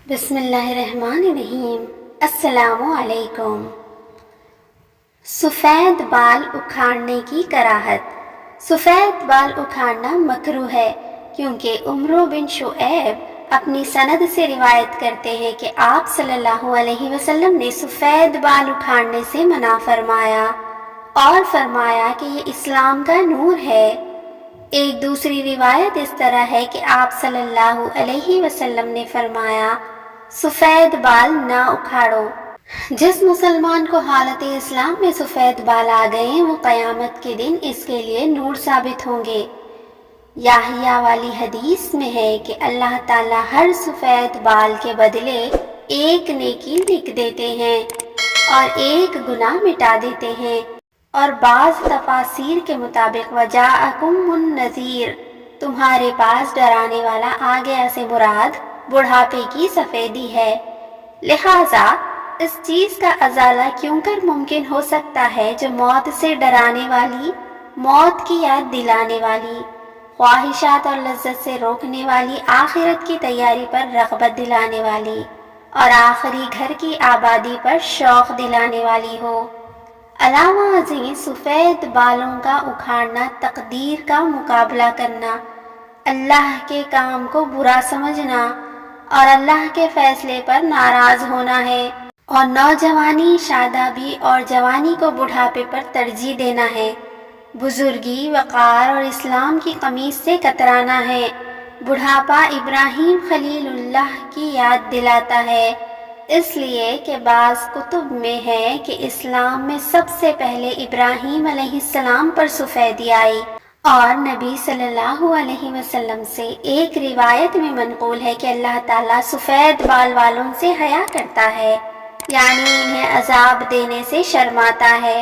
بسم اللہ الرحمن الرحیم۔ السلام علیکم۔ سفید بال اکھاڑنے کی کراہت۔ سفید بال اکھاڑنا مکروہ ہے کیونکہ عمرو بن شعیب اپنی سند سے روایت کرتے ہیں کہ آپ صلی اللہ علیہ وسلم نے سفید بال اکھاڑنے سے منع فرمایا اور فرمایا کہ یہ اسلام کا نور ہے۔ ایک دوسری روایت اس طرح ہے کہ آپ صلی اللہ علیہ وسلم نے فرمایا سفید بال نہ اکھاڑو۔ جس مسلمان کو حالت اسلام میں سفید بال آ گئے وہ قیامت کے دن اس کے لیے نور ثابت ہوں گے۔ یحییٰ والی حدیث میں ہے کہ اللہ تعالیٰ ہر سفید بال کے بدلے ایک نیکی لکھ دیتے ہیں اور ایک گناہ مٹا دیتے ہیں، اور بعض تفاسیر کے مطابق وَجَاءَكُمُ النَّذِيرُ، تمہارے پاس ڈرانے والا آ گیا سے مراد بڑھاپے کی سفیدی ہے۔ لہٰذا اس چیز کا ازالہ کیوں کر ممکن ہو سکتا ہے جو موت سے ڈرانے والی، موت کی یاد دلانے والی، خواہشات اور لذت سے روکنے والی، آخرت کی تیاری پر رغبت دلانے والی اور آخری گھر کی آبادی پر شوق دلانے والی ہو۔ علاوہ ازیں سفید بالوں کا اکھاڑنا تقدیر کا مقابلہ کرنا، اللہ کے کام کو برا سمجھنا اور اللہ کے فیصلے پر ناراض ہونا ہے، اور نوجوانی، شادابی اور جوانی کو بڑھاپے پر ترجیح دینا ہے۔ بزرگی، وقار اور اسلام کی قمیص سے کترانا ہے۔ بڑھاپا ابراہیم خلیل اللہ کی یاد دلاتا ہے، اس لیے کہ بعض کتب میں ہے کہ اسلام میں سب سے پہلے ابراہیم علیہ السلام پر سفیدی آئی، اور نبی صلی اللہ علیہ وسلم سے ایک روایت میں منقول ہے کہ اللہ تعالیٰ سفید بال والوں سے حیا کرتا ہے، یعنی انہیں عذاب دینے سے شرماتا ہے۔